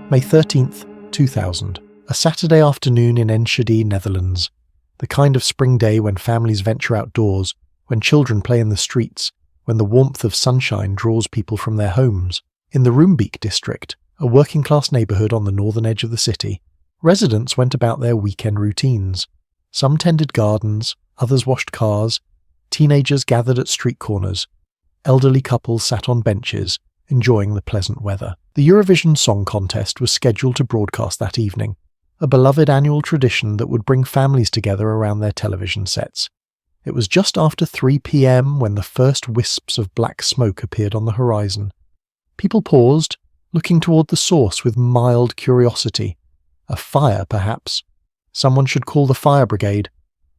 May 13th, 2000. A Saturday afternoon in Enschede, Netherlands. The kind of spring day when families venture outdoors, when children play in the streets, when the warmth of sunshine draws people from their homes. In the Roombeek district, a working-class neighbourhood on the northern edge of the city, residents went about their weekend routines. Some tended gardens, others washed cars, teenagers gathered at street corners, elderly couples sat on benches, enjoying the pleasant weather. The Eurovision Song Contest was scheduled to broadcast that evening, a beloved annual tradition that would bring families together around their television sets. It was just after 3 p.m. when the first wisps of black smoke appeared on the horizon. People paused, looking toward the source with mild curiosity. A fire, perhaps. Someone should call the fire brigade.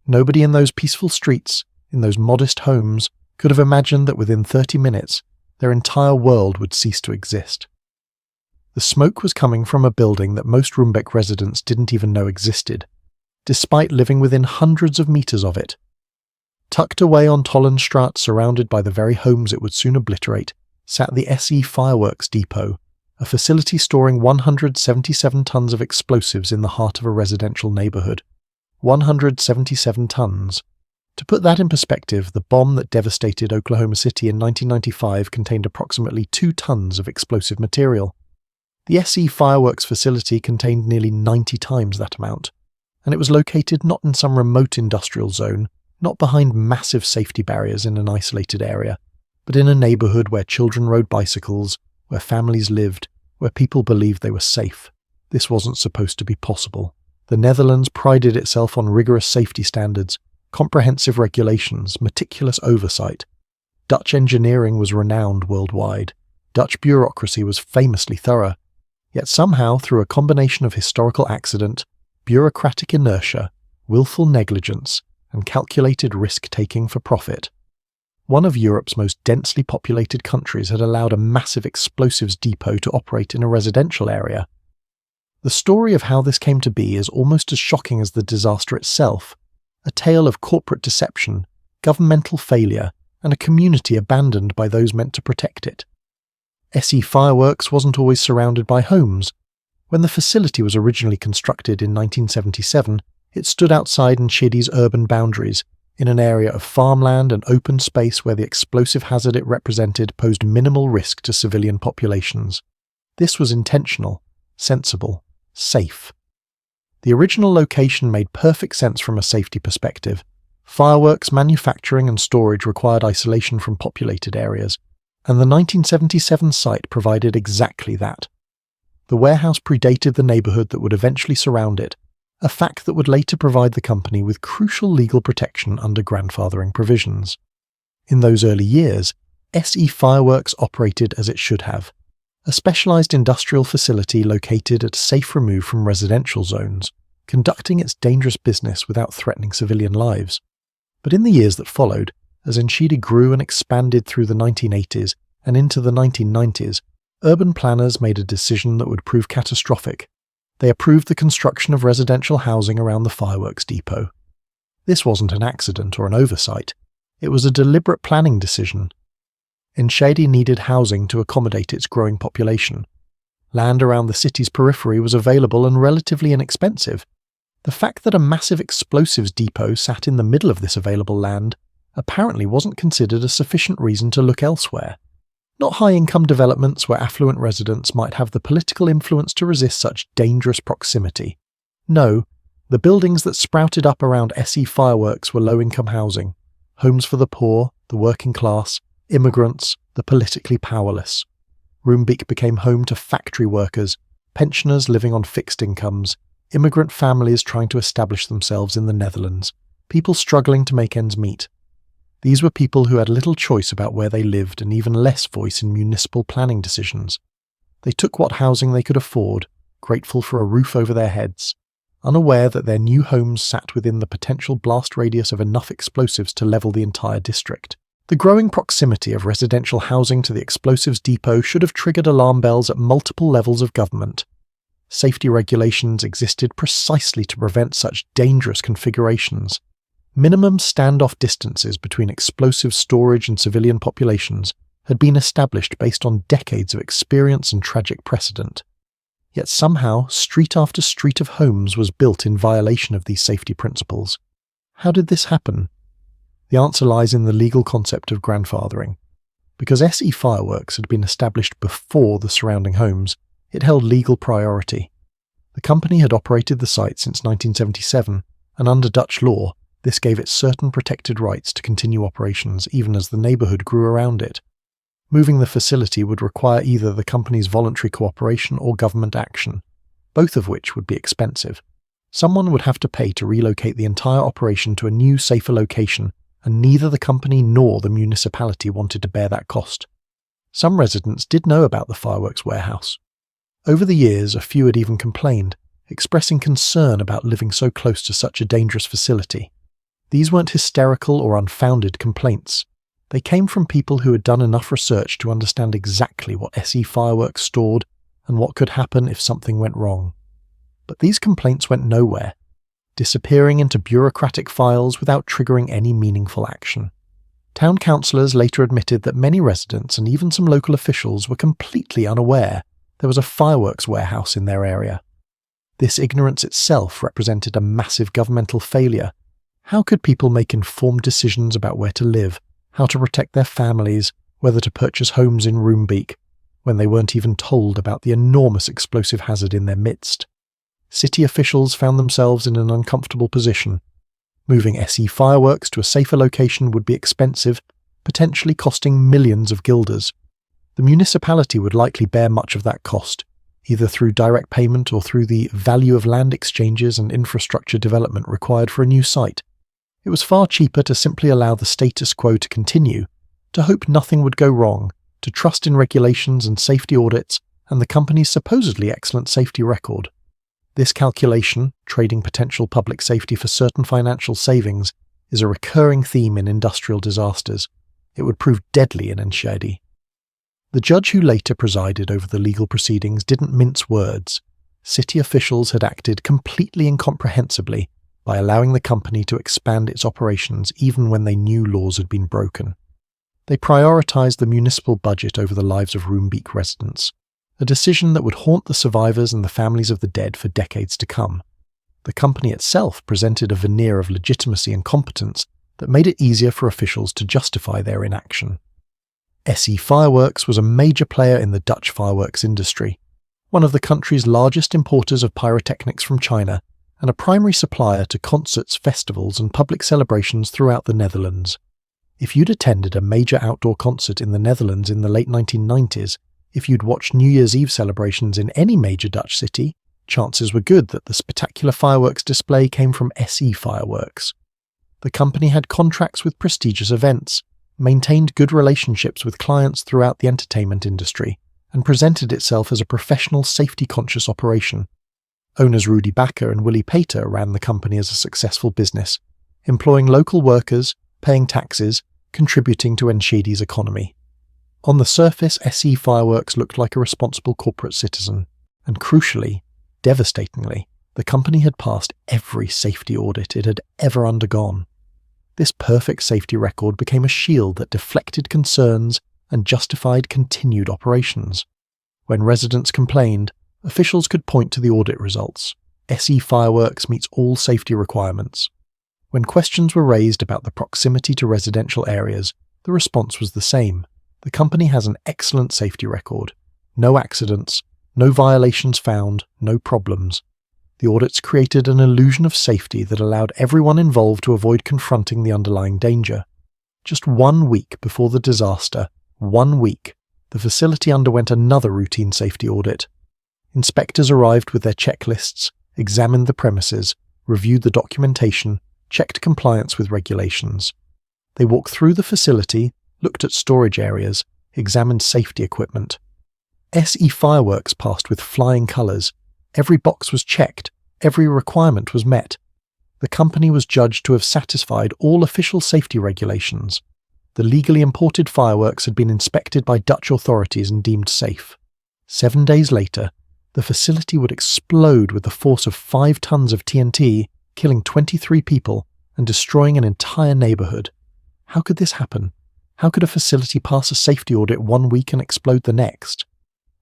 Nobody in those peaceful streets, in those modest homes, could have imagined that within 30 minutes, their entire world would cease to exist. The smoke was coming from a building that most Roombeek residents didn't even know existed, despite living within hundreds of meters of it. Tucked away on Tollenstraat, surrounded by the very homes it would soon obliterate, sat the SE Fireworks Depot, a facility storing 177 tons of explosives in the heart of a residential neighborhood. 177 tons. To put that in perspective, the bomb that devastated Oklahoma City in 1995 contained approximately 2 tons of explosive material. The SE Fireworks facility contained nearly 90 times that amount, and it was located not in some remote industrial zone, not behind massive safety barriers in an isolated area, but in a neighborhood where children rode bicycles, where families lived, where people believed they were safe. This wasn't supposed to be possible. The Netherlands prided itself on rigorous safety standards, comprehensive regulations, meticulous oversight. Dutch engineering was renowned worldwide. Dutch bureaucracy was famously thorough. Yet somehow, through a combination of historical accident, bureaucratic inertia, willful negligence, and calculated risk-taking for profit, one of Europe's most densely populated countries had allowed a massive explosives depot to operate in a residential area. The story of how this came to be is almost as shocking as the disaster itself, a tale of corporate deception, governmental failure, and a community abandoned by those meant to protect it. SE Fireworks wasn't always surrounded by homes. When the facility was originally constructed in 1977, it stood outside Enschede's urban boundaries, in an area of farmland and open space where the explosive hazard it represented posed minimal risk to civilian populations. This was intentional, sensible, safe. The original location made perfect sense from a safety perspective. Fireworks manufacturing and storage required isolation from populated areas, and the 1977 site provided exactly that. The warehouse predated the neighborhood that would eventually surround it, a fact that would later provide the company with crucial legal protection under grandfathering provisions. In those early years, SE Fireworks operated as it should have, a specialized industrial facility located at a safe remove from residential zones, conducting its dangerous business without threatening civilian lives. But in the years that followed, as Enschede grew and expanded through the 1980s and into the 1990s, urban planners made a decision that would prove catastrophic. They approved the construction of residential housing around the fireworks depot. This wasn't an accident or an oversight. It was a deliberate planning decision. Enschede needed housing to accommodate its growing population. Land around the city's periphery was available and relatively inexpensive. The fact that a massive explosives depot sat in the middle of this available land apparently wasn't considered a sufficient reason to look elsewhere. Not high-income developments where affluent residents might have the political influence to resist such dangerous proximity. No, the buildings that sprouted up around SE Fireworks were low-income housing, homes for the poor, the working class, immigrants, the politically powerless. Roombeek became home to factory workers, pensioners living on fixed incomes, immigrant families trying to establish themselves in the Netherlands, people struggling to make ends meet. These were people who had little choice about where they lived and even less voice in municipal planning decisions. They took what housing they could afford, grateful for a roof over their heads, unaware that their new homes sat within the potential blast radius of enough explosives to level the entire district. The growing proximity of residential housing to the explosives depot should have triggered alarm bells at multiple levels of government. Safety regulations existed precisely to prevent such dangerous configurations. Minimum standoff distances between explosive storage and civilian populations had been established based on decades of experience and tragic precedent. Yet somehow, street after street of homes was built in violation of these safety principles. How did this happen? The answer lies in the legal concept of grandfathering. Because SE Fireworks had been established before the surrounding homes, it held legal priority. The company had operated the site since 1977, and under Dutch law, this gave it certain protected rights to continue operations even as the neighbourhood grew around it. Moving the facility would require either the company's voluntary cooperation or government action, both of which would be expensive. Someone would have to pay to relocate the entire operation to a new, safer location, and neither the company nor the municipality wanted to bear that cost. Some residents did know about the fireworks warehouse. Over the years, a few had even complained, expressing concern about living so close to such a dangerous facility. These weren't hysterical or unfounded complaints. They came from people who had done enough research to understand exactly what SE Fireworks stored and what could happen if something went wrong. But these complaints went nowhere, disappearing into bureaucratic files without triggering any meaningful action. Town councillors later admitted that many residents and even some local officials were completely unaware there was a fireworks warehouse in their area. This ignorance itself represented a massive governmental failure. How could people make informed decisions about where to live, how to protect their families, whether to purchase homes in Roombeek, when they weren't even told about the enormous explosive hazard in their midst? City officials found themselves in an uncomfortable position. Moving SE Fireworks to a safer location would be expensive, potentially costing millions of guilders. The municipality would likely bear much of that cost, either through direct payment or through the value of land exchanges and infrastructure development required for a new site. It was far cheaper to simply allow the status quo to continue, to hope nothing would go wrong, to trust in regulations and safety audits and the company's supposedly excellent safety record. This calculation, trading potential public safety for certain financial savings, is a recurring theme in industrial disasters. It would prove deadly in Enschede. The judge who later presided over the legal proceedings didn't mince words. City officials had acted completely incomprehensibly by allowing the company to expand its operations even when they knew laws had been broken. They prioritised the municipal budget over the lives of Roombeek residents, a decision that would haunt the survivors and the families of the dead for decades to come. The company itself presented a veneer of legitimacy and competence that made it easier for officials to justify their inaction. SE Fireworks was a major player in the Dutch fireworks industry, one of the country's largest importers of pyrotechnics from China, and a primary supplier to concerts, festivals and public celebrations throughout the Netherlands. If you'd attended a major outdoor concert in the Netherlands in the late 1990s, if you'd watched New Year's Eve celebrations in any major Dutch city, chances were good that the spectacular fireworks display came from SE Fireworks. The company had contracts with prestigious events, maintained good relationships with clients throughout the entertainment industry, and presented itself as a professional, safety-conscious operation. Owners Rudy Bakker and Willy Peter ran the company as a successful business, employing local workers, paying taxes, contributing to Enschede's economy. On the surface, SE Fireworks looked like a responsible corporate citizen, and crucially, devastatingly, the company had passed every safety audit it had ever undergone. This perfect safety record became a shield that deflected concerns and justified continued operations. When residents complained, officials could point to the audit results. SE Fireworks meets all safety requirements. When questions were raised about the proximity to residential areas, the response was the same. The company has an excellent safety record. No accidents, no violations found, no problems. The audits created an illusion of safety that allowed everyone involved to avoid confronting the underlying danger. Just 1 week before the disaster, 1 week, the facility underwent another routine safety audit. Inspectors arrived with their checklists, examined the premises, reviewed the documentation, checked compliance with regulations. They walked through the facility, looked at storage areas, examined safety equipment. SE Fireworks passed with flying colours. Every box was checked, every requirement was met. The company was judged to have satisfied all official safety regulations. The legally imported fireworks had been inspected by Dutch authorities and deemed safe. 7 days later, the facility would explode with the force of 5 tons of TNT, killing 23 people and destroying an entire neighbourhood. How could this happen? How could a facility pass a safety audit 1 week and explode the next?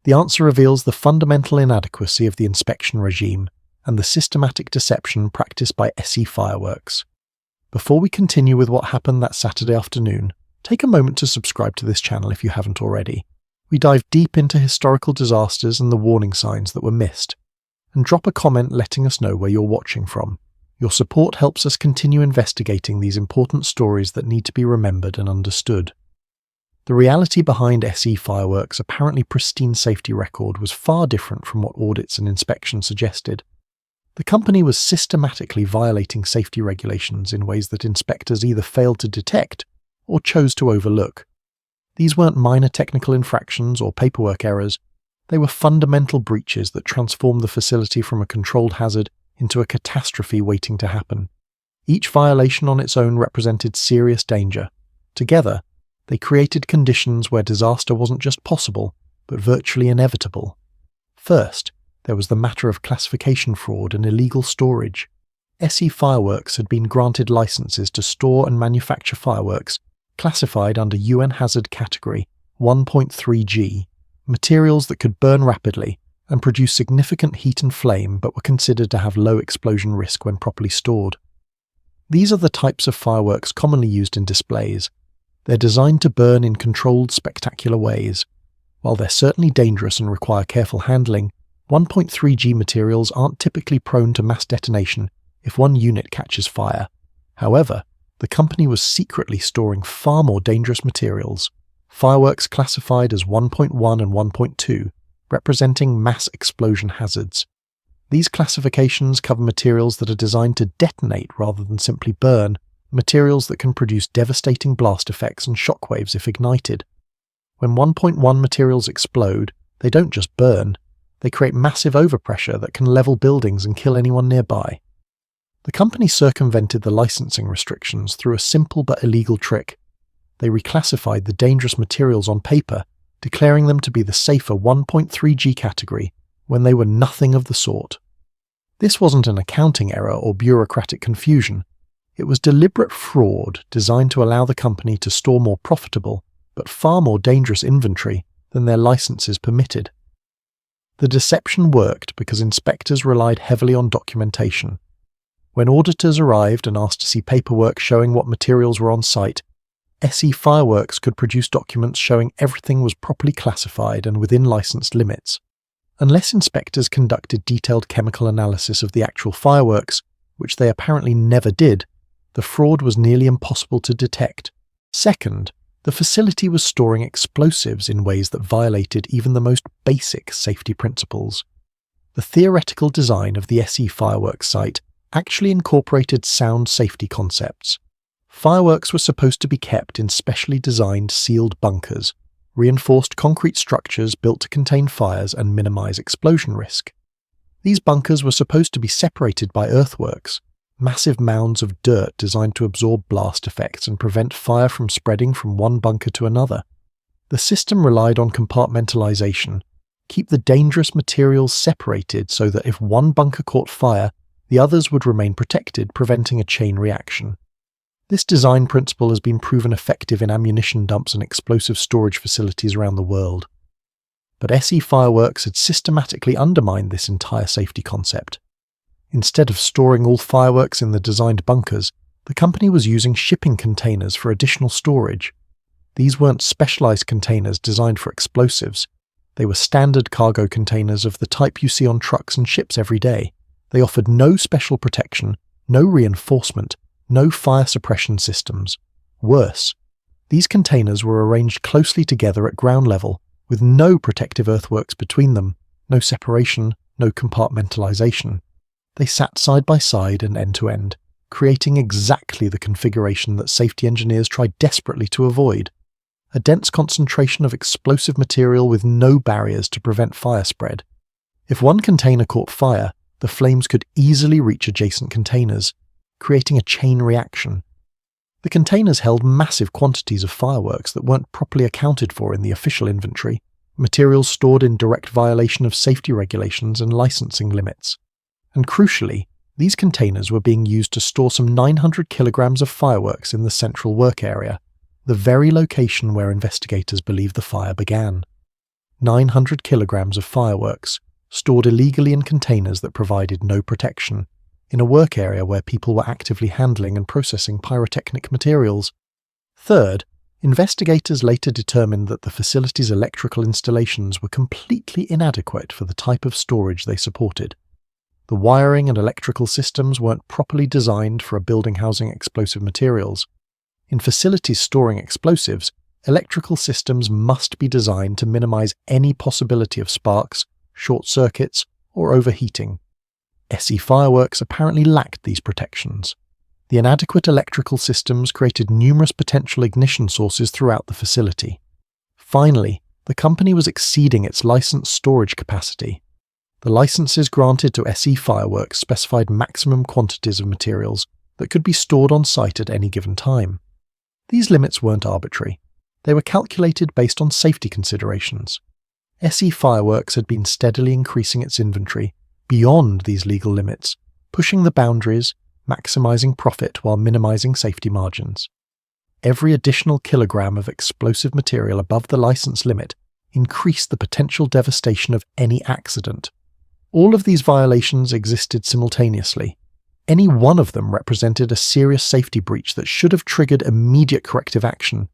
The answer reveals the fundamental inadequacy of the inspection regime and the systematic deception practiced by SE Fireworks. Before we continue with what happened that Saturday afternoon, take a moment to subscribe to this channel if you haven't already. We dive deep into historical disasters and the warning signs that were missed, and drop a comment letting us know where you're watching from. Your support helps us continue investigating these important stories that need to be remembered and understood. The reality behind SE Fireworks' apparently pristine safety record was far different from what audits and inspections suggested. The company was systematically violating safety regulations in ways that inspectors either failed to detect or chose to overlook. These weren't minor technical infractions or paperwork errors. They were fundamental breaches that transformed the facility from a controlled hazard into a catastrophe waiting to happen. Each violation on its own represented serious danger. Together, they created conditions where disaster wasn't just possible, but virtually inevitable. First, there was the matter of classification fraud and illegal storage. SE Fireworks had been granted licenses to store and manufacture fireworks classified under UN Hazard Category 1.3G, materials that could burn rapidly and produce significant heat and flame but were considered to have low explosion risk when properly stored. These are the types of fireworks commonly used in displays. They're designed to burn in controlled, spectacular ways. While they're certainly dangerous and require careful handling, 1.3G materials aren't typically prone to mass detonation if one unit catches fire. However, the company was secretly storing far more dangerous materials, fireworks classified as 1.1 and 1.2, representing mass explosion hazards. These classifications cover materials that are designed to detonate rather than simply burn, materials that can produce devastating blast effects and shockwaves if ignited. When 1.1 materials explode, they don't just burn, they create massive overpressure that can level buildings and kill anyone nearby. The company circumvented the licensing restrictions through a simple but illegal trick. They reclassified the dangerous materials on paper, declaring them to be the safer 1.3G category when they were nothing of the sort. This wasn't an accounting error or bureaucratic confusion. It was deliberate fraud designed to allow the company to store more profitable, but far more dangerous inventory than their licenses permitted. The deception worked because inspectors relied heavily on documentation. When auditors arrived and asked to see paperwork showing what materials were on site, SE Fireworks could produce documents showing everything was properly classified and within licensed limits. Unless inspectors conducted detailed chemical analysis of the actual fireworks, which they apparently never did, the fraud was nearly impossible to detect. Second, the facility was storing explosives in ways that violated even the most basic safety principles. The theoretical design of the SE Fireworks site actually incorporated sound safety concepts. Fireworks were supposed to be kept in specially designed sealed bunkers, reinforced concrete structures built to contain fires and minimize explosion risk. These bunkers were supposed to be separated by earthworks, massive mounds of dirt designed to absorb blast effects and prevent fire from spreading from one bunker to another. The system relied on compartmentalization, keep the dangerous materials separated so that if one bunker caught fire, the others would remain protected, preventing a chain reaction. This design principle has been proven effective in ammunition dumps and explosive storage facilities around the world. But SE Fireworks had systematically undermined this entire safety concept. Instead of storing all fireworks in the designed bunkers, the company was using shipping containers for additional storage. These weren't specialized containers designed for explosives. They were standard cargo containers of the type you see on trucks and ships every day. They offered no special protection, no reinforcement, no fire suppression systems. Worse, these containers were arranged closely together at ground level, with no protective earthworks between them, no separation, no compartmentalization. They sat side by side and end to end, creating exactly the configuration that safety engineers tried desperately to avoid. A dense concentration of explosive material with no barriers to prevent fire spread. If one container caught fire, the flames could easily reach adjacent containers, creating a chain reaction. The containers held massive quantities of fireworks that weren't properly accounted for in the official inventory, materials stored in direct violation of safety regulations and licensing limits. And crucially, these containers were being used to store some 900 kilograms of fireworks in the central work area, the very location where investigators believe the fire began. 900 kilograms of fireworks, stored illegally in containers that provided no protection, in a work area where people were actively handling and processing pyrotechnic materials. Third, investigators later determined that the facility's electrical installations were completely inadequate for the type of storage they supported. The wiring and electrical systems weren't properly designed for a building housing explosive materials. In facilities storing explosives, electrical systems must be designed to minimize any possibility of sparks, short circuits, or overheating. SE Fireworks apparently lacked these protections. The inadequate electrical systems created numerous potential ignition sources throughout the facility. Finally, the company was exceeding its licensed storage capacity. The licenses granted to SE Fireworks specified maximum quantities of materials that could be stored on site at any given time. These limits weren't arbitrary. They were calculated based on safety considerations. SE Fireworks had been steadily increasing its inventory beyond these legal limits, pushing the boundaries, maximizing profit while minimizing safety margins. Every additional kilogram of explosive material above the license limit increased the potential devastation of any accident. All of these violations existed simultaneously. Any one of them represented a serious safety breach that should have triggered immediate corrective action.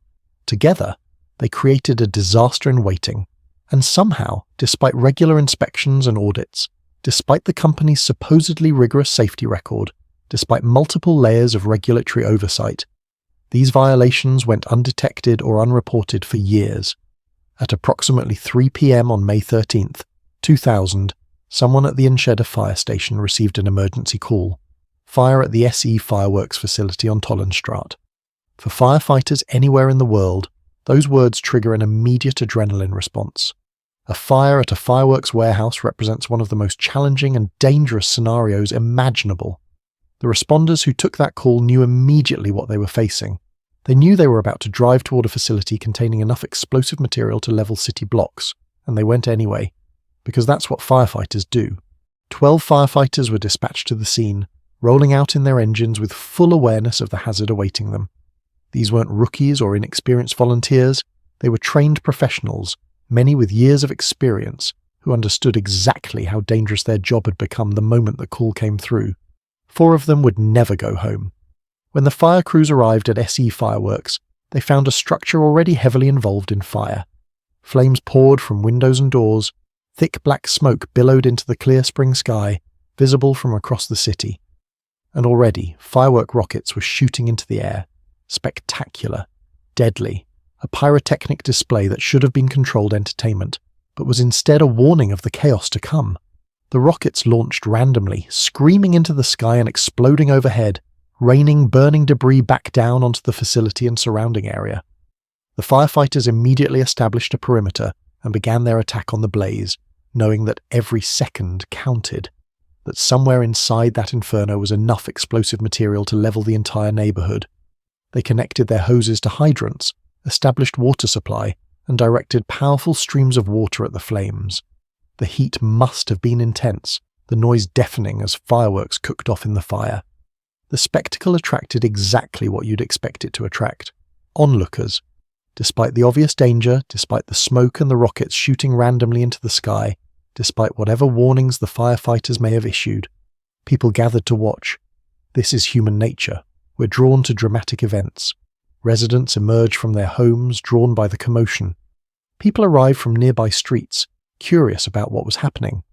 Together, they created a disaster in waiting. And somehow, despite regular inspections and audits, despite the company's supposedly rigorous safety record, despite multiple layers of regulatory oversight, these violations went undetected or unreported for years. At approximately 3 p.m. on May 13, 2000, someone at the Enschede fire station received an emergency call. Fire at the SE Fireworks facility on Tollenstraat. For firefighters anywhere in the world, those words trigger an immediate adrenaline response. A fire at a fireworks warehouse represents one of the most challenging and dangerous scenarios imaginable. The responders who took that call knew immediately what they were facing. They knew they were about to drive toward a facility containing enough explosive material to level city blocks, and they went anyway, because that's what firefighters do. 12 firefighters were dispatched to the scene, rolling out in their engines with full awareness of the hazard awaiting them. These weren't rookies or inexperienced volunteers, they were trained professionals, many with years of experience, who understood exactly how dangerous their job had become the moment the call came through. 4 of them would never go home. When the fire crews arrived at SE Fireworks, they found a structure already heavily involved in fire. Flames poured from windows and doors, thick black smoke billowed into the clear spring sky, visible from across the city. And already, firework rockets were shooting into the air. Spectacular, deadly, a pyrotechnic display that should have been controlled entertainment, but was instead a warning of the chaos to come. The rockets launched randomly, screaming into the sky and exploding overhead, raining burning debris back down onto the facility and surrounding area. The firefighters immediately established a perimeter and began their attack on the blaze, knowing that every second counted, that somewhere inside that inferno was enough explosive material to level the entire neighborhood. They connected their hoses to hydrants, established water supply, and directed powerful streams of water at the flames. The heat must have been intense, the noise deafening as fireworks cooked off in the fire. The spectacle attracted exactly what you'd expect it to attract: onlookers. Despite the obvious danger, despite the smoke and the rockets shooting randomly into the sky, despite whatever warnings the firefighters may have issued, people gathered to watch. This is human nature. We're drawn to dramatic events. Residents emerge from their homes, drawn by the commotion. People arrived from nearby streets, curious about what was happening.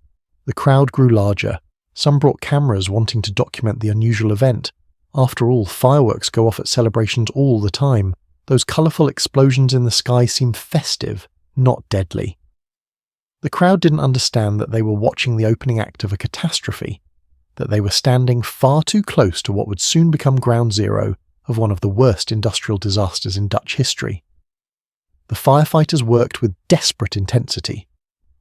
The crowd grew larger. Some brought cameras wanting to document the unusual event. After all, fireworks go off at celebrations all the time. Those colourful explosions in the sky seem festive, not deadly. The crowd didn't understand that they were watching the opening act of a catastrophe, that they were standing far too close to what would soon become ground zero of one of the worst industrial disasters in Dutch history. The firefighters worked with desperate intensity.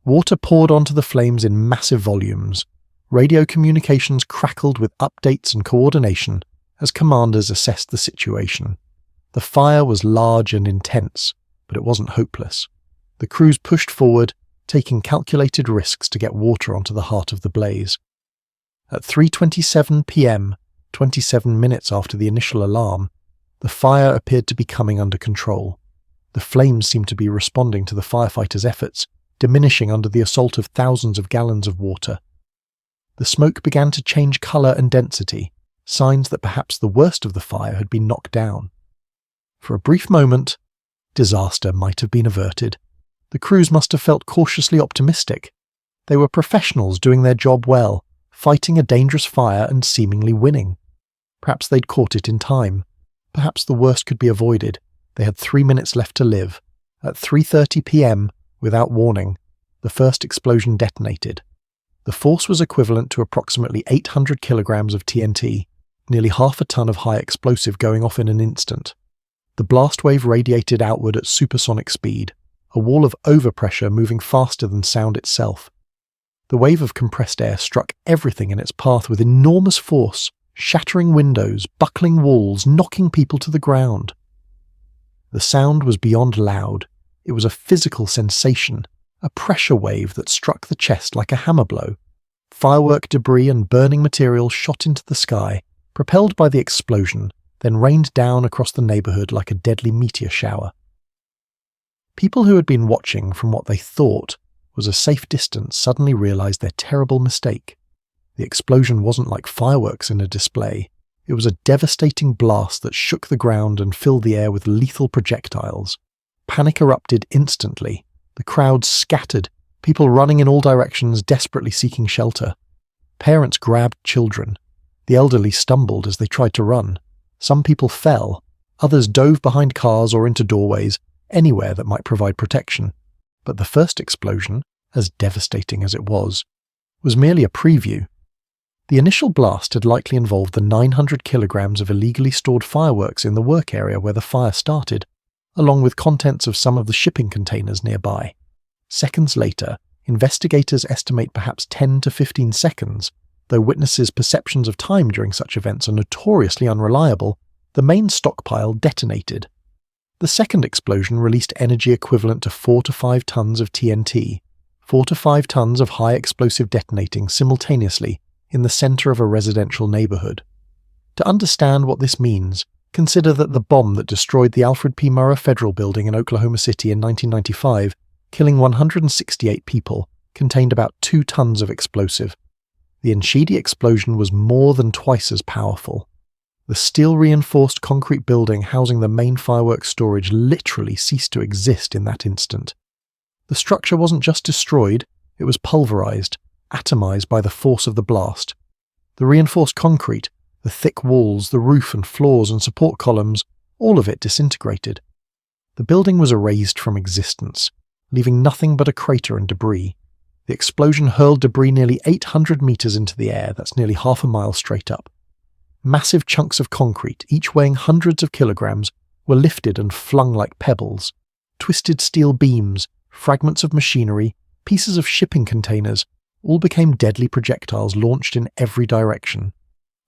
Water poured onto the flames in massive volumes. Radio communications crackled with updates and coordination as commanders assessed the situation. The fire was large and intense, but it wasn't hopeless. The crews pushed forward, taking calculated risks to get water onto the heart of the blaze. At 3:27 p.m., 27 minutes after the initial alarm, the fire appeared to be coming under control. The flames seemed to be responding to the firefighters' efforts, diminishing under the assault of thousands of gallons of water. The smoke began to change colour and density, signs that perhaps the worst of the fire had been knocked down. For a brief moment, disaster might have been averted. The crews must have felt cautiously optimistic. They were professionals doing their job well, fighting a dangerous fire and seemingly winning. Perhaps they'd caught it in time. Perhaps the worst could be avoided. They had 3 minutes left to live. At 3:30 p.m., without warning, the first explosion detonated. The force was equivalent to approximately 800 kilograms of TNT, nearly half a ton of high explosive going off in an instant. The blast wave radiated outward at supersonic speed, a wall of overpressure moving faster than sound itself. The wave of compressed air struck everything in its path with enormous force, shattering windows, buckling walls, knocking people to the ground. The sound was beyond loud. It was a physical sensation, a pressure wave that struck the chest like a hammer blow. Firework debris and burning material shot into the sky, propelled by the explosion, then rained down across the neighborhood like a deadly meteor shower. People who had been watching from what they thought was a safe distance suddenly realized their terrible mistake. The explosion wasn't like fireworks in a display. It was a devastating blast that shook the ground and filled the air with lethal projectiles. Panic erupted instantly. The crowd scattered, people running in all directions, desperately seeking shelter. Parents grabbed children. The elderly stumbled as they tried to run. Some people fell. Others dove behind cars or into doorways, anywhere that might provide protection. But the first explosion, as devastating as it was merely a preview. The initial blast had likely involved the 900 kilograms of illegally stored fireworks in the work area where the fire started, along with contents of some of the shipping containers nearby. Seconds later, investigators estimate perhaps 10 to 15 seconds, though witnesses' perceptions of time during such events are notoriously unreliable, the main stockpile detonated. The second explosion released energy equivalent to 4 to 5 tons of TNT, 4 to 5 tons of high explosive detonating simultaneously in the center of a residential neighborhood. To understand what this means, consider that the bomb that destroyed the Alfred P. Murrah Federal Building in Oklahoma City in 1995, killing 168 people, contained about 2 tons of explosive. The Enschede explosion was more than twice as powerful. The steel-reinforced concrete building housing the main fireworks storage literally ceased to exist in that instant. The structure wasn't just destroyed, it was pulverized, atomized by the force of the blast. The reinforced concrete, the thick walls, the roof and floors and support columns, all of it disintegrated. The building was erased from existence, leaving nothing but a crater and debris. The explosion hurled debris nearly 800 meters into the air, that's nearly half a mile straight up. Massive chunks of concrete, each weighing hundreds of kilograms, were lifted and flung like pebbles. Twisted steel beams, fragments of machinery, pieces of shipping containers, all became deadly projectiles launched in every direction.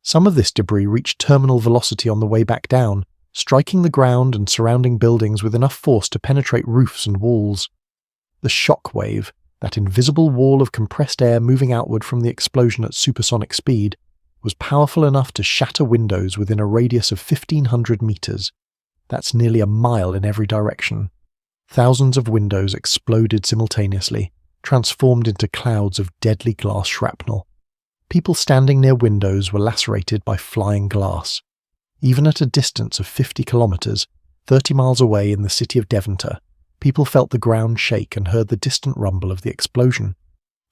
Some of this debris reached terminal velocity on the way back down, striking the ground and surrounding buildings with enough force to penetrate roofs and walls. The shock wave, that invisible wall of compressed air moving outward from the explosion at supersonic speed, was powerful enough to shatter windows within a radius of 1,500 meters. That's nearly a mile in every direction. Thousands of windows exploded simultaneously, transformed into clouds of deadly glass shrapnel. People standing near windows were lacerated by flying glass. Even at a distance of 50 kilometers, 30 miles away in the city of Devonter, people felt the ground shake and heard the distant rumble of the explosion.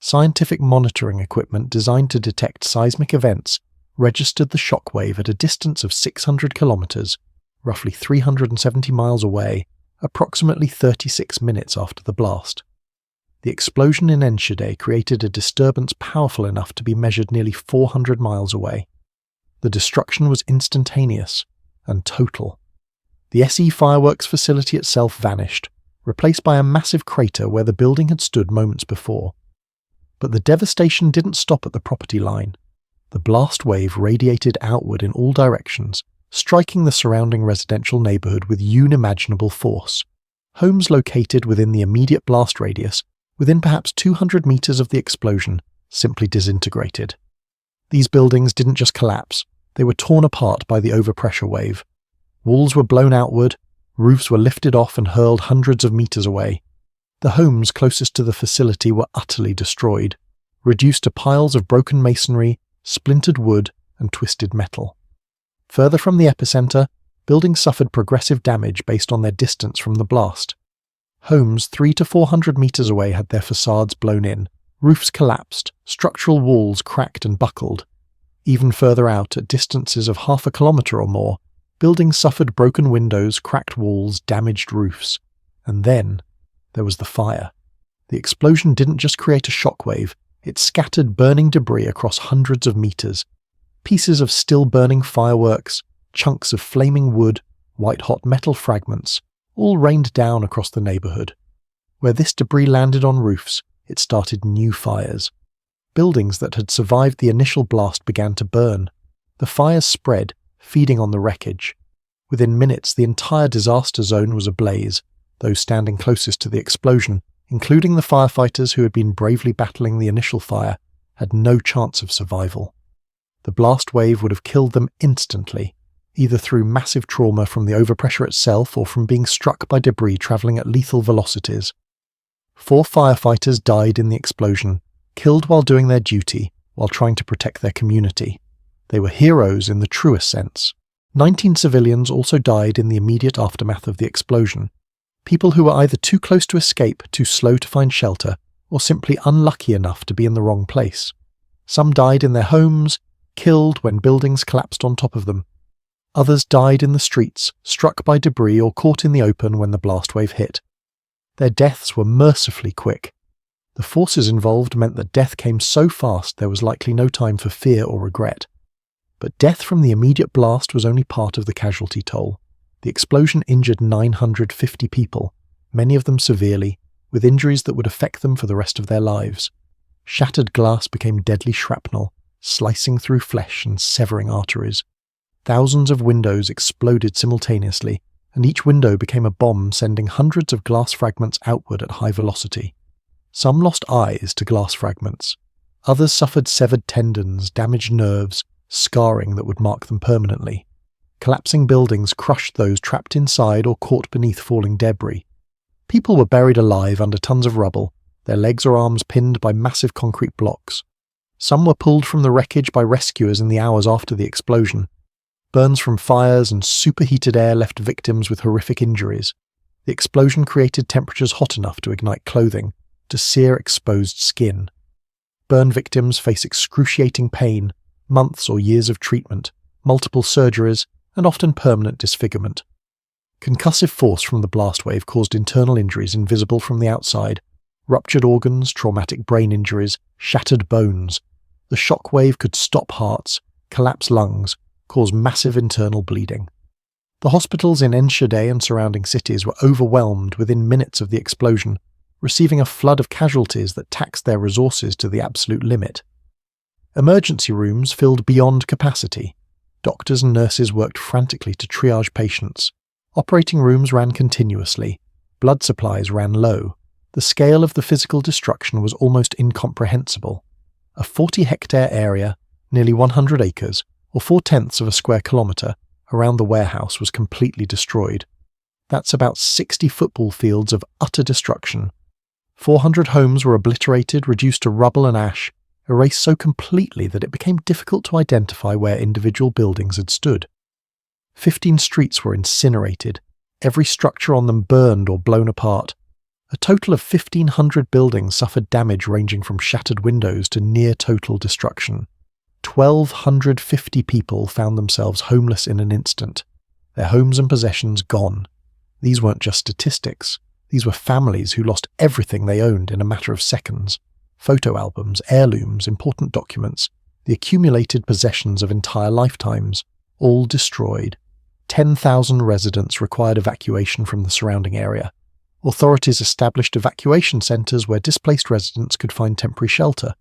Scientific monitoring equipment designed to detect seismic events registered the shockwave at a distance of 600 kilometers, roughly 370 miles away, approximately 36 minutes after the blast. The explosion in Enschede created a disturbance powerful enough to be measured nearly 400 miles away. The destruction was instantaneous and total. The SE fireworks facility itself vanished, replaced by a massive crater where the building had stood moments before. But the devastation didn't stop at the property line. The blast wave radiated outward in all directions, striking the surrounding residential neighborhood with unimaginable force. Homes located within the immediate blast radius, within perhaps 200 meters of the explosion, simply disintegrated. These buildings didn't just collapse, they were torn apart by the overpressure wave. Walls were blown outward, roofs were lifted off and hurled hundreds of meters away. The homes closest to the facility were utterly destroyed, reduced to piles of broken masonry, splintered wood, and twisted metal. Further from the epicenter, buildings suffered progressive damage based on their distance from the blast. Homes 300 to 400 meters away had their facades blown in, roofs collapsed, structural walls cracked and buckled. Even further out, at distances of half a kilometer or more, buildings suffered broken windows, cracked walls, damaged roofs. And then there was the fire. The explosion didn't just create a shockwave, it scattered burning debris across hundreds of meters. Pieces of still burning fireworks, chunks of flaming wood, white-hot metal fragments, all rained down across the neighborhood. Where this debris landed on roofs, it started new fires. Buildings that had survived the initial blast began to burn. The fires spread, feeding on the wreckage. Within minutes, the entire disaster zone was ablaze. Those standing closest to the explosion, including the firefighters who had been bravely battling the initial fire, had no chance of survival. The blast wave would have killed them instantly, either through massive trauma from the overpressure itself or from being struck by debris traveling at lethal velocities. 4 firefighters died in the explosion, killed while doing their duty, while trying to protect their community. They were heroes in the truest sense. 19 civilians also died in the immediate aftermath of the explosion. People who were either too close to escape, too slow to find shelter, or simply unlucky enough to be in the wrong place. Some died in their homes, killed when buildings collapsed on top of them. Others died in the streets, struck by debris or caught in the open when the blast wave hit. Their deaths were mercifully quick. The forces involved meant that death came so fast there was likely no time for fear or regret. But death from the immediate blast was only part of the casualty toll. The explosion injured 950 people, many of them severely, with injuries that would affect them for the rest of their lives. Shattered glass became deadly shrapnel, slicing through flesh and severing arteries. Thousands of windows exploded simultaneously, and each window became a bomb, sending hundreds of glass fragments outward at high velocity. Some lost eyes to glass fragments. Others suffered severed tendons, damaged nerves, scarring that would mark them permanently. Collapsing buildings crushed those trapped inside or caught beneath falling debris. People were buried alive under tons of rubble, their legs or arms pinned by massive concrete blocks. Some were pulled from the wreckage by rescuers in the hours after the explosion. Burns from fires and superheated air left victims with horrific injuries. The explosion created temperatures hot enough to ignite clothing, to sear exposed skin. Burn victims face excruciating pain, months or years of treatment, multiple surgeries, and often permanent disfigurement. Concussive force from the blast wave caused internal injuries invisible from the outside, ruptured organs, traumatic brain injuries, shattered bones. The shock wave could stop hearts, collapse lungs, cause massive internal bleeding. The hospitals in Enschede and surrounding cities were overwhelmed within minutes of the explosion, receiving a flood of casualties that taxed their resources to the absolute limit. Emergency rooms filled beyond capacity. Doctors and nurses worked frantically to triage patients. Operating rooms ran continuously. Blood supplies ran low. The scale of the physical destruction was almost incomprehensible. A 40-hectare area, nearly 100 acres, or 4/10 of a square kilometre, around the warehouse was completely destroyed. That's about 60 football fields of utter destruction. 400 homes were obliterated, reduced to rubble and ash, erased so completely that it became difficult to identify where individual buildings had stood. 15 streets were incinerated, every structure on them burned or blown apart. A total of 1,500 buildings suffered damage ranging from shattered windows to near-total destruction. 1,250 people found themselves homeless in an instant, their homes and possessions gone. These weren't just statistics. These were families who lost everything they owned in a matter of seconds. Photo albums, heirlooms, important documents, the accumulated possessions of entire lifetimes, all destroyed. 10,000 residents required evacuation from the surrounding area. Authorities established evacuation centres where displaced residents could find temporary shelter.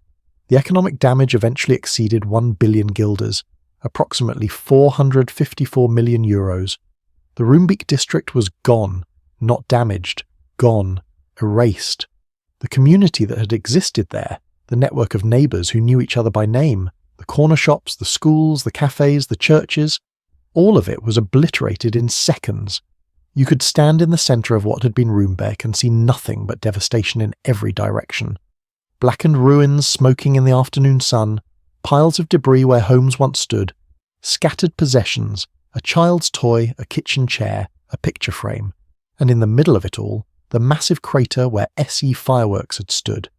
The economic damage eventually exceeded 1 billion guilders, approximately 454 million euros. The Rumbek district was gone, not damaged, gone, erased. The community that had existed there, the network of neighbours who knew each other by name, the corner shops, the schools, the cafes, the churches, all of it was obliterated in seconds. You could stand in the centre of what had been Rumbek and see nothing but devastation in every direction. Blackened ruins smoking in the afternoon sun, piles of debris where homes once stood, scattered possessions, a child's toy, a kitchen chair, a picture frame, and in the middle of it all, the massive crater where SE fireworks had stood.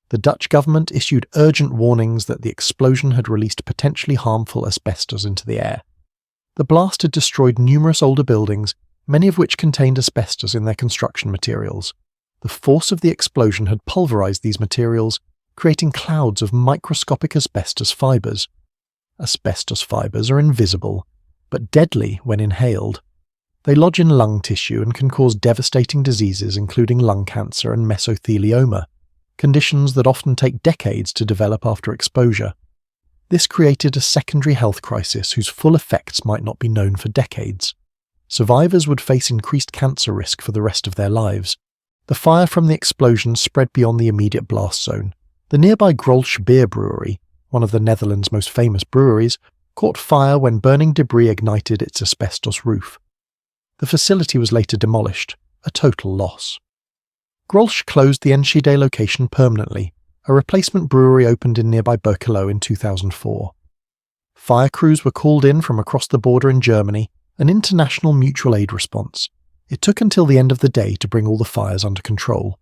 The Dutch government issued urgent warnings that the explosion had released potentially harmful asbestos into the air. The blast had destroyed numerous older buildings, many of which contained asbestos in their construction materials. The force of the explosion had pulverized these materials, creating clouds of microscopic asbestos fibers. Asbestos fibers are invisible, but deadly when inhaled. They lodge in lung tissue and can cause devastating diseases including lung cancer and mesothelioma, conditions that often take decades to develop after exposure. This created a secondary health crisis whose full effects might not be known for decades. Survivors would face increased cancer risk for the rest of their lives. The fire from the explosion spread beyond the immediate blast zone. The nearby Grolsch beer brewery, one of the Netherlands' most famous breweries, caught fire when burning debris ignited its asbestos roof. The facility was later demolished, a total loss. Grolsch closed the Enschede location permanently. A replacement brewery opened in nearby Berkelo in 2004. Fire crews were called in from across the border in Germany, an international mutual aid response. It took until the end of the day to bring all the fires under control.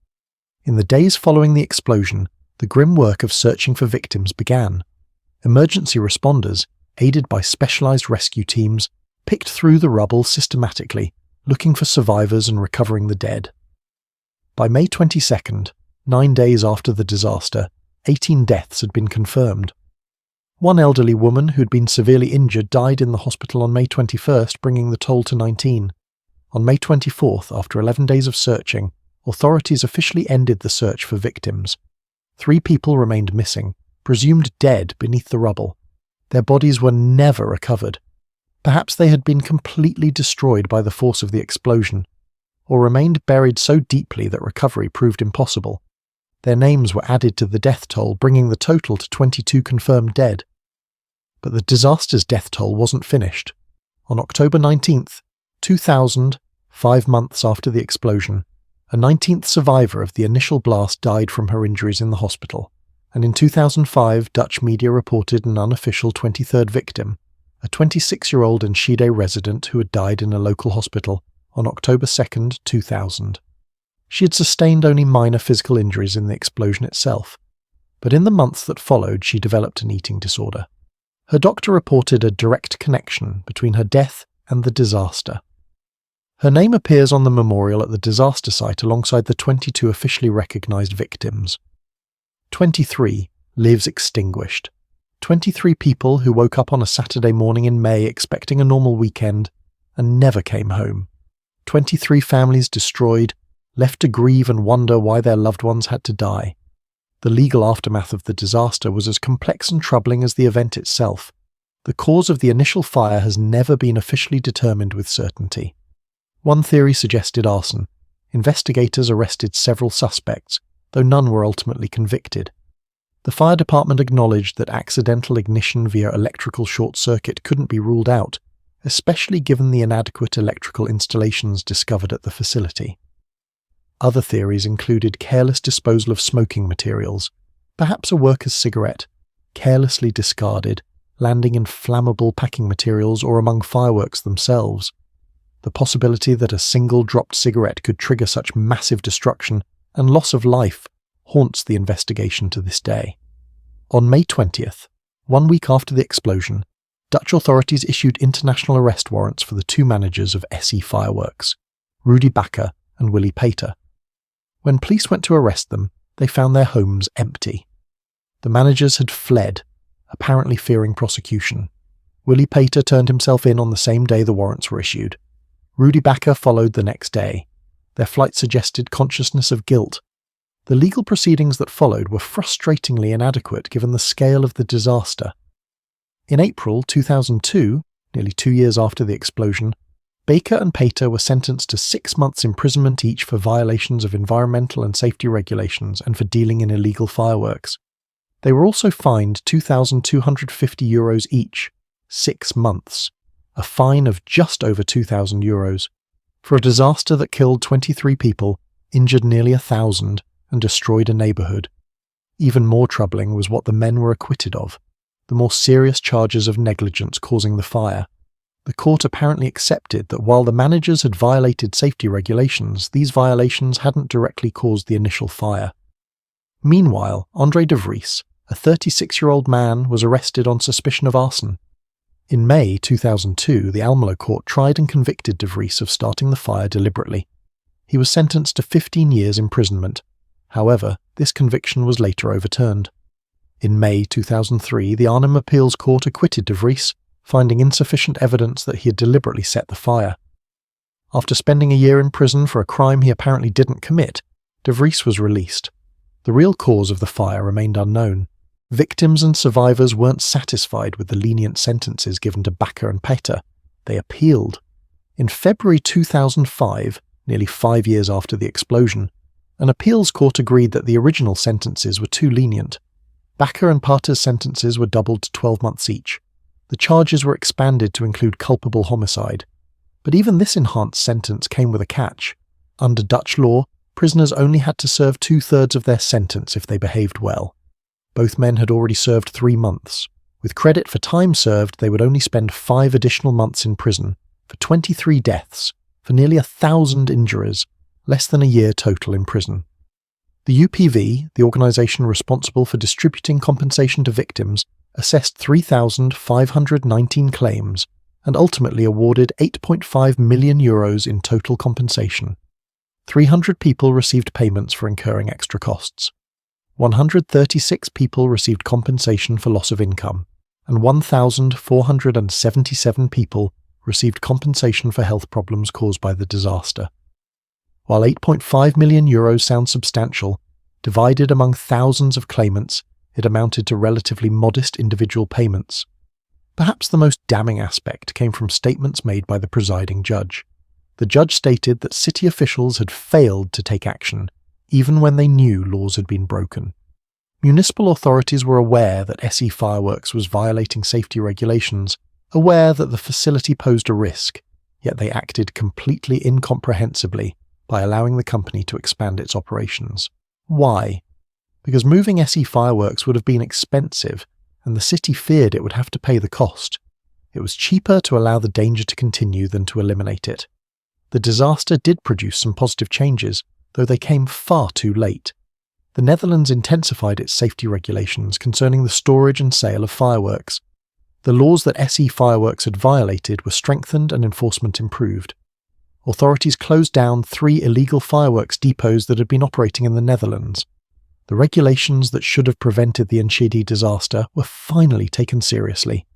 In the days following the explosion, the grim work of searching for victims began. Emergency responders, aided by specialized rescue teams, picked through the rubble systematically, looking for survivors and recovering the dead. By May 22nd, 9 days after the disaster, 18 deaths had been confirmed. One elderly woman who'd been severely injured died in the hospital on May 21st, bringing the toll to 19. On May 24th, after 11 days of searching, authorities officially ended the search for victims. 3 people remained missing, presumed dead beneath the rubble. Their bodies were never recovered. Perhaps they had been completely destroyed by the force of the explosion, or remained buried so deeply that recovery proved impossible. Their names were added to the death toll, bringing the total to 22 confirmed dead. But the disaster's death toll wasn't finished. On October 19th, 2000, 5 months after the explosion, a 19th survivor of the initial blast died from her injuries in the hospital, and in 2005 Dutch media reported an unofficial 23rd victim, a 26-year-old Enschede resident who had died in a local hospital on October 2nd, 2000. She had sustained only minor physical injuries in the explosion itself, but in the months that followed she developed an eating disorder. Her doctor reported a direct connection between her death and the disaster. Her name appears on the memorial at the disaster site alongside the 22 officially recognized victims. 23 lives extinguished. 23 people who woke up on a Saturday morning in May expecting a normal weekend and never came home. 23 families destroyed, left to grieve and wonder why their loved ones had to die. The legal aftermath of the disaster was as complex and troubling as the event itself. The cause of the initial fire has never been officially determined with certainty. One theory suggested arson. Investigators arrested several suspects, though none were ultimately convicted. The fire department acknowledged that accidental ignition via electrical short circuit couldn't be ruled out, especially given the inadequate electrical installations discovered at the facility. Other theories included careless disposal of smoking materials, perhaps a worker's cigarette, carelessly discarded, landing in flammable packing materials or among fireworks themselves. The possibility that a single dropped cigarette could trigger such massive destruction and loss of life haunts the investigation to this day. On May 20th, 1 week after the explosion, Dutch authorities issued international arrest warrants for the 2 managers of SE Fireworks, Rudy Bakker and Willy Peter. When police went to arrest them, they found their homes empty. The managers had fled, apparently fearing prosecution. Willy Peter turned himself in on the same day the warrants were issued. Rudy Bakker followed the next day. Their flight suggested consciousness of guilt. The legal proceedings that followed were frustratingly inadequate given the scale of the disaster. In April 2002, nearly 2 years after the explosion, Bakker and Peter were sentenced to 6 months imprisonment each for violations of environmental and safety regulations and for dealing in illegal fireworks. They were also fined €2,250 each, 6 months, a fine of just over €2,000. For a disaster that killed 23 people, injured nearly 1,000, and destroyed a neighbourhood. Even more troubling was what the men were acquitted of, the more serious charges of negligence causing the fire. The court apparently accepted that while the managers had violated safety regulations, these violations hadn't directly caused the initial fire. Meanwhile, André de Vries, a 36-year-old man, was arrested on suspicion of arson. In May 2002, the Almelo court tried and convicted de Vries of starting the fire deliberately. He was sentenced to 15 years imprisonment. However, this conviction was later overturned. In May 2003, the Arnhem Appeals Court acquitted de Vries, finding insufficient evidence that he had deliberately set the fire. After spending a year in prison for a crime he apparently didn't commit, de Vries was released. The real cause of the fire remained unknown. Victims and survivors weren't satisfied with the lenient sentences given to Bakker and Peter. They appealed. In February 2005, nearly 5 years after the explosion, an appeals court agreed that the original sentences were too lenient. Bakker and Peter's sentences were doubled to 12 months each. The charges were expanded to include culpable homicide. But even this enhanced sentence came with a catch. Under Dutch law, prisoners only had to serve 2/3 of their sentence if they behaved well. Both men had already served 3 months. With credit for time served, they would only spend 5 additional months in prison, for 23 deaths, for nearly 1,000 injuries, less than a year total in prison. The UPV, the organisation responsible for distributing compensation to victims, assessed 3,519 claims and ultimately awarded €8.5 million in total compensation. 300 people received payments for incurring extra costs. 136 people received compensation for loss of income, and 1,477 people received compensation for health problems caused by the disaster. While €8.5 million sounds substantial, divided among thousands of claimants, it amounted to relatively modest individual payments. Perhaps the most damning aspect came from statements made by the presiding judge. The judge stated that city officials had failed to take action, even when they knew laws had been broken. Municipal authorities were aware that SE Fireworks was violating safety regulations, aware that the facility posed a risk, yet they acted completely incomprehensibly by allowing the company to expand its operations. Why? Because moving SE Fireworks would have been expensive, and the city feared it would have to pay the cost. It was cheaper to allow the danger to continue than to eliminate it. The disaster did produce some positive changes, though they came far too late. The Netherlands intensified its safety regulations concerning the storage and sale of fireworks. The laws that SE Fireworks had violated were strengthened and enforcement improved. Authorities closed down 3 illegal fireworks depots that had been operating in the Netherlands. The regulations that should have prevented the Enschede disaster were finally taken seriously,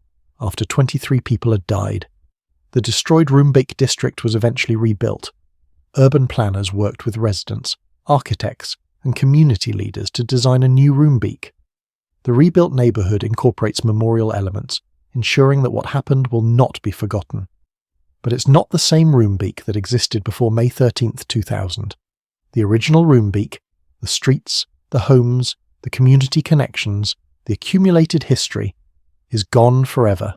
after 23 people had died. The destroyed Roombeek district was eventually rebuilt. Urban planners worked with residents, architects, and community leaders to design a new Roombeek. The rebuilt neighbourhood incorporates memorial elements, ensuring that what happened will not be forgotten. But it's not the same Roombeek that existed before May 13, 2000. The original Roombeek, the streets, the homes, the community connections, the accumulated history, is gone forever.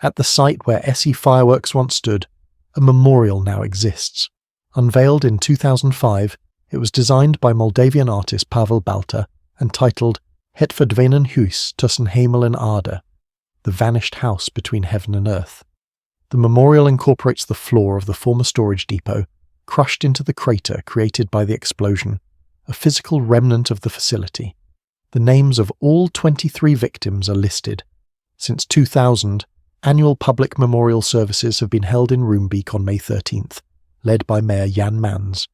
At the site where SE Fireworks once stood, a memorial now exists. Unveiled in 2005, it was designed by Moldavian artist Pavel Balta and titled Het verdwenen huis tussen hemel en aarde, the vanished house between heaven and earth. The memorial incorporates the floor of the former storage depot, crushed into the crater created by the explosion, a physical remnant of the facility. The names of all 23 victims are listed. Since 2000, annual public memorial services have been held in Roombeek on May 13th, led by Mayor Jan Mans.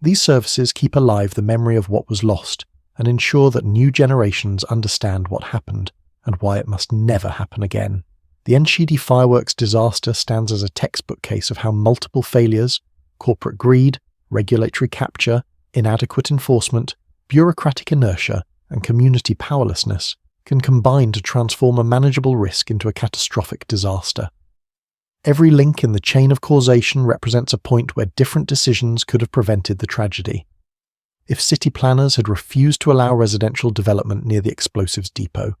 These services keep alive the memory of what was lost and ensure that new generations understand what happened and why it must never happen again. The Enschede fireworks disaster stands as a textbook case of how multiple failures, corporate greed, regulatory capture, inadequate enforcement, bureaucratic inertia, and community powerlessness can combine to transform a manageable risk into a catastrophic disaster. Every link in the chain of causation represents a point where different decisions could have prevented the tragedy. If city planners had refused to allow residential development near the explosives depot,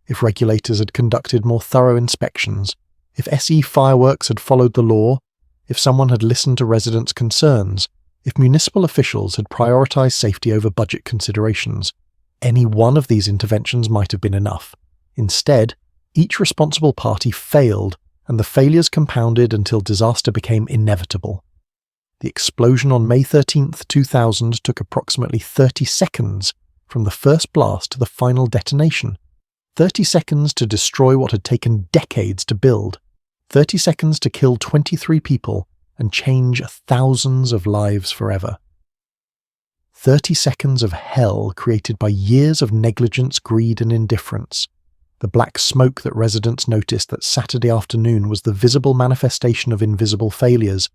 if regulators had conducted more thorough inspections, if SE Fireworks had followed the law, if someone had listened to residents' concerns, if municipal officials had prioritized safety over budget considerations. Any one of these interventions might have been enough. Instead, each responsible party failed, and the failures compounded until disaster became inevitable. The explosion on May 13, 2000 took approximately 30 seconds from the first blast to the final detonation. 30 seconds to destroy what had taken decades to build. 30 seconds to kill 23 people and change thousands of lives forever. 30 seconds of hell created by years of negligence, greed, and indifference. The black smoke that residents noticed that Saturday afternoon was the visible manifestation of invisible failures,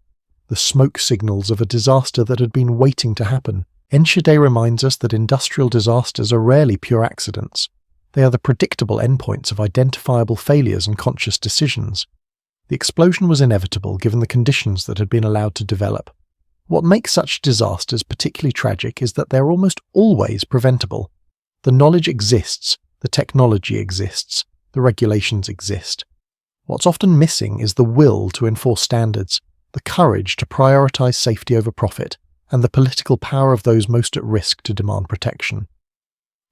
the smoke signals of a disaster that had been waiting to happen. Enschede reminds us that industrial disasters are rarely pure accidents. They are the predictable endpoints of identifiable failures and conscious decisions. The explosion was inevitable given the conditions that had been allowed to develop. What makes such disasters particularly tragic is that they're almost always preventable. The knowledge exists, the technology exists, the regulations exist. What's often missing is the will to enforce standards, the courage to prioritize safety over profit, and the political power of those most at risk to demand protection.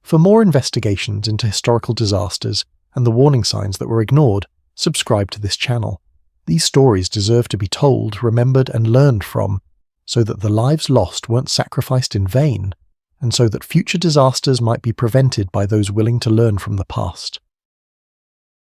For more investigations into historical disasters and the warning signs that were ignored, subscribe to this channel. These stories deserve to be told, remembered, and learned from, so that the lives lost weren't sacrificed in vain, and so that future disasters might be prevented by those willing to learn from the past.